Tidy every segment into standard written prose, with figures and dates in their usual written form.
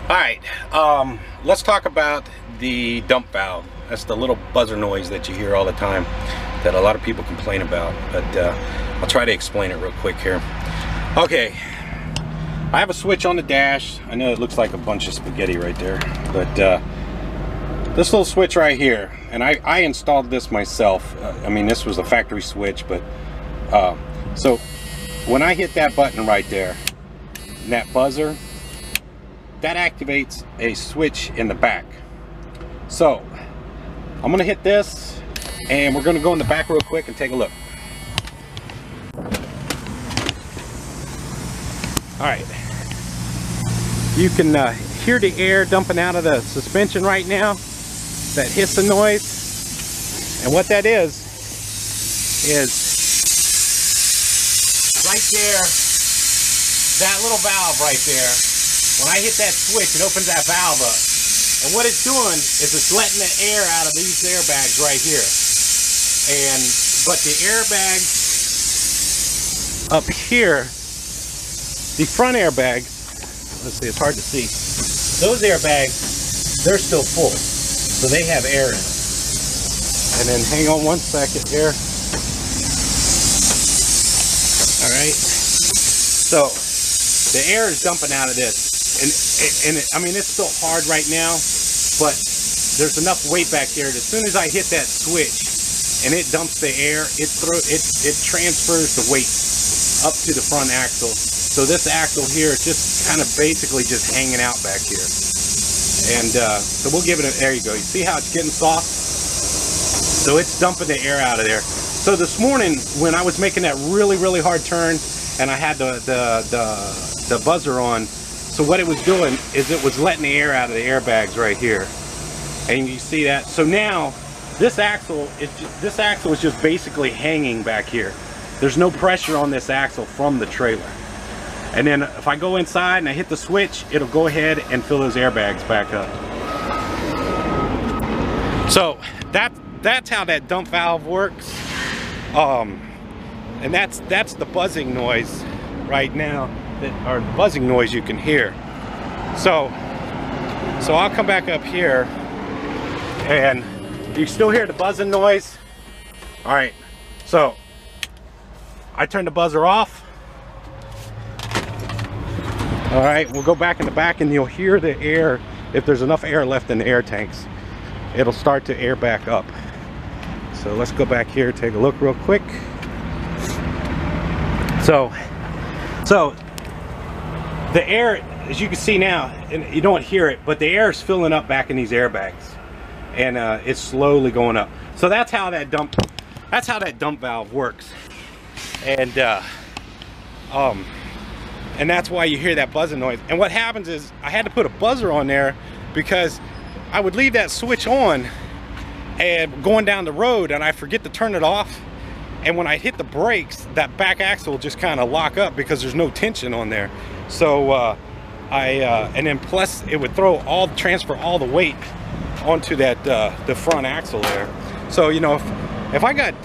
Alright, let's talk about the dump valve. That's the little buzzer noise that you hear all the time that a lot of people complain about, but I'll try to explain it real quick here. Okay, I have a switch on the dash. I know it looks like a bunch of spaghetti right there, but this little switch right here, and I installed this myself. I mean, this was a factory switch, but so when I hit that button right there, and that buzzer, that activates a switch in the back. So I'm gonna hit this and we're gonna go in the back real quick and take a look. All right, you can hear the air dumping out of the suspension right now, that hissing noise. And what that is right there, that little valve right there. When I hit that switch, it opens that valve up. And what it's doing is it's letting the air out of these airbags right here. But the airbags up here, the front airbags, let's see, it's hard to see. Those airbags, they're still full. So they have air in them. And then hang on one second here. All right. So the air is dumping out of this. And I mean, it's still hard right now, but there's enough weight back there that as soon as I hit that switch and it dumps the air, it transfers the weight up to the front axle. So this axle here is just kind of basically just hanging out back here. And so we'll give it there you go. You see how it's getting soft? So it's dumping the air out of there. So this morning when I was making that really hard turn and I had the buzzer on, so what it was doing is it was letting the air out of the airbags right here, and you see that. So now this axle is just basically hanging back here. There's no pressure on this axle from the trailer. And then if I go inside and I hit the switch, it'll go ahead and fill those airbags back up. So that's how that dump valve works. And that's the buzzing noise right now. Or the buzzing noise you can hear. So I'll come back up here and you still hear the buzzing noise. All right, so I turn the buzzer off. All right, we'll go back in the back and you'll hear the air. If there's enough air left in the air tanks, it'll start to air back up. So let's go back here, take a look real quick. So the air, as you can see now, and you don't hear it, but the air is filling up back in these airbags, and it's slowly going up. So that's how that dump valve works, and that's why you hear that buzzing noise. And what happens is I had to put a buzzer on there because I would leave that switch on and going down the road, and I forget to turn it off. And when I hit the brakes, that back axle will just kind of lock up because there's no tension on there. So and then plus it would transfer all the weight onto that the front axle there. So you know, if I got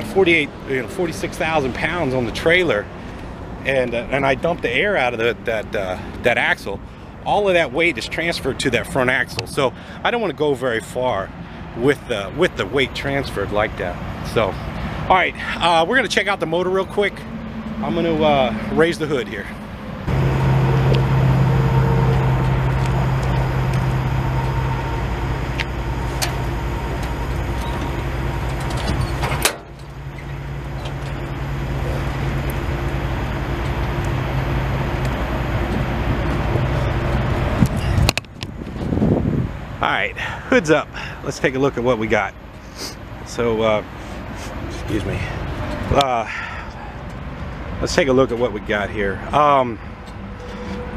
46,000 pounds on the trailer, and I dump the air out of that axle, all of that weight is transferred to that front axle. So I don't want to go very far with the weight transferred like that. So all right, we're gonna check out the motor real quick. I'm gonna raise the hood here. All right, hood's up. Let's take a look at what we got. So, excuse me. Let's take a look at what we got here.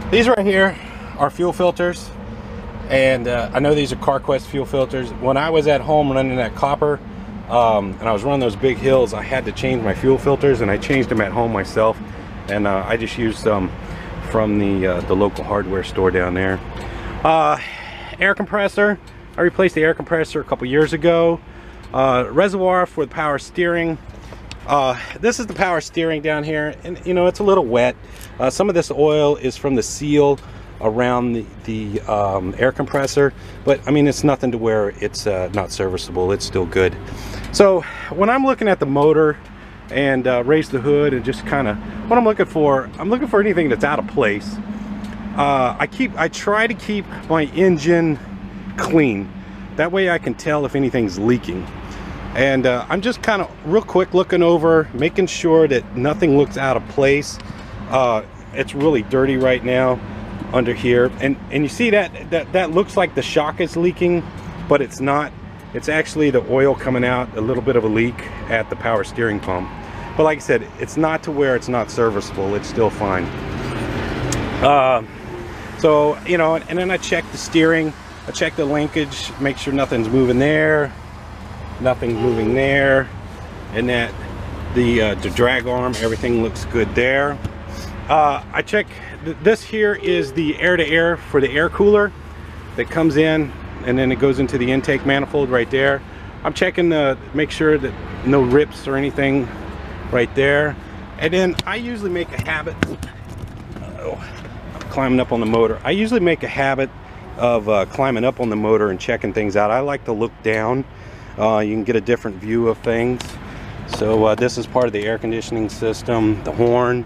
These right here are fuel filters, and I know these are CarQuest fuel filters. When I was at home running that copper, and I was running those big hills, I had to change my fuel filters, and I changed them at home myself, and I just used some from the local hardware store down there. Air compressor, I replaced the air compressor a couple years ago. Reservoir for the power steering. This is the power steering down here, and you know, it's a little wet. Some of this oil is from the seal around the air compressor, but I mean, it's nothing to where it's not serviceable. It's still good. So when I'm looking at the motor and raise the hood and just kind of what I'm looking for anything that's out of place. I try to keep my engine clean. That way I can tell if anything's leaking. And I'm just kind of real quick looking over, making sure that nothing looks out of place. It's really dirty right now under here, and you see that looks like the shock is leaking, but it's not. It's actually the oil coming out, a little bit of a leak at the power steering pump. But like I said, it's not to where it's not serviceable. It's still fine. So, you know, and then I check the steering, I check the linkage, make sure nothing's moving there, nothing's moving there, and that the drag arm, everything looks good there. I check, this here is the air-to-air for the air cooler that comes in, and then it goes into the intake manifold right there. I'm checking to make sure that no rips or anything right there. And then I usually make a habit, climbing up on the motor. I usually make a habit of climbing up on the motor and checking things out. I like to look down. You can get a different view of things. So this is part of the air conditioning system, the horn.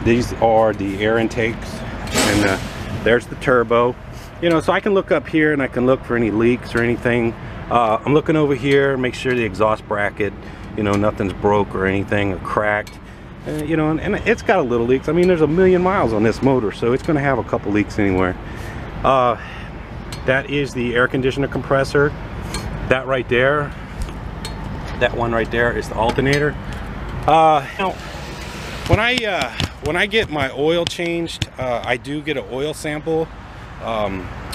These are the air intakes, and there's the turbo. You know, so I can look up here and I can look for any leaks or anything. I'm looking over here, make sure the exhaust bracket, you know, nothing's broke or anything or cracked. You know, and it's got a little leaks. I mean, there's 1,000,000 miles on this motor, so it's going to have a couple leaks anywhere. That is the air conditioner compressor. That right there, that one right there is the alternator. Now, when I get my oil changed, I do get an oil sample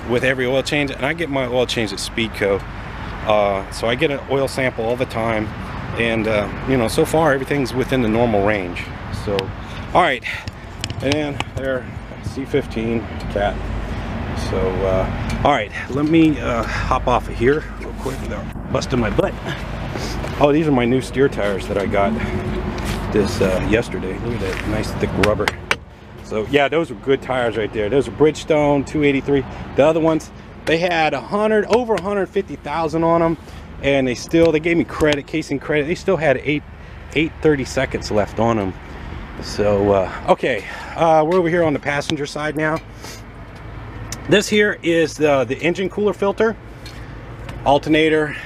with every oil change, and I get my oil changed at Speedco. So I get an oil sample all the time, and you know, so far everything's within the normal range. So, all right, and then there, C15 Cat. So, all right, let me hop off of here real quick without busting my butt. Oh, these are my new steer tires that I got this yesterday. Look at that nice thick rubber. So yeah, those are good tires right there. Those are Bridgestone 283. The other ones, they had over 150,000 on them, and they gave me credit, casing credit. They still had 830 seconds left on them. So okay, we're over here on the passenger side now. This here is the engine cooler filter, alternator.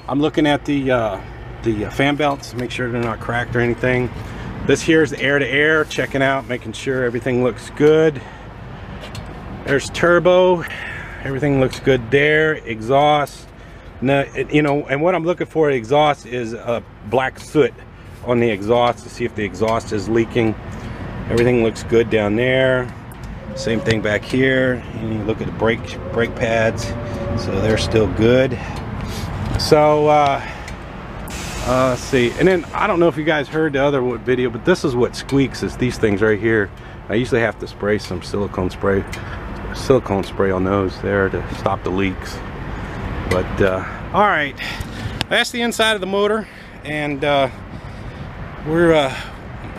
I'm looking at the fan belts, make sure they're not cracked or anything. This here is the air-to-air, checking out, making sure everything looks good. There's turbo, everything looks good there. Exhaust, now, you know, and what I'm looking for exhaust is a black soot on the exhaust to see if the exhaust is leaking. Everything looks good down there. Same thing back here. And you look at the brake pads, so they're still good. So let's see, and then I don't know if you guys heard the other video, but this is what squeaks, is these things right here. I usually have to spray some silicone spray on those there to stop the leaks. But all right, that's the inside of the motor, and we're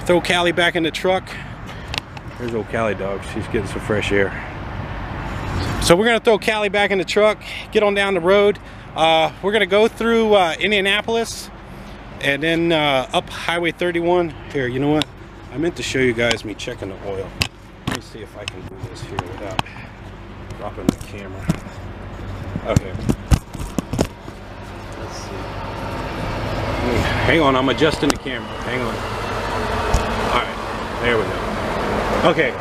throw Callie back in the truck. There's old Callie dog, she's getting some fresh air. So we're gonna throw Callie back in the truck, get on down the road. We're gonna go through Indianapolis, and then up Highway 31. Here, you know what? I meant to show you guys me checking the oil. Let me see if I can do this here without dropping the camera. Okay. Let's see. Hang on, I'm adjusting the camera. Hang on. All right, there we go. Okay.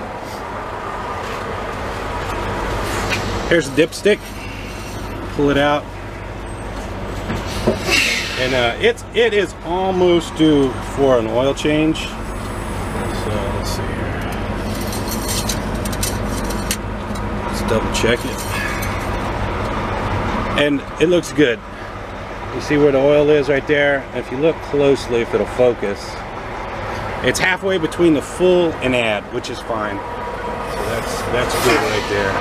Here's the dipstick. Pull it out. And it is almost due for an oil change. So let's see here. Let's double check it. And it looks good. You see where the oil is right there? And if you look closely, if it'll focus, it's halfway between the full and add, which is fine. So that's good right there.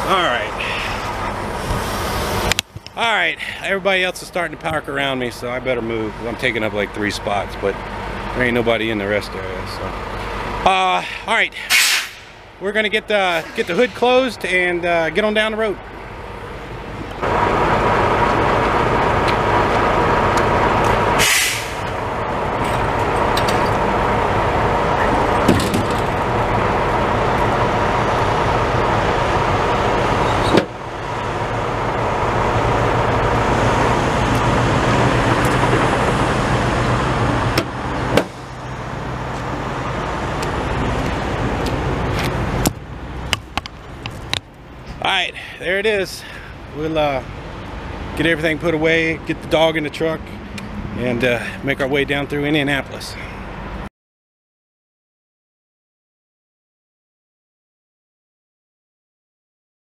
So, all right. All right, everybody else is starting to park around me, so I better move. I'm taking up like 3 spots, but there ain't nobody in the rest area. So, All right, we're gonna get the hood closed and get on down the road. Alright, there it is. We'll get everything put away, get the dog in the truck, and make our way down through Indianapolis.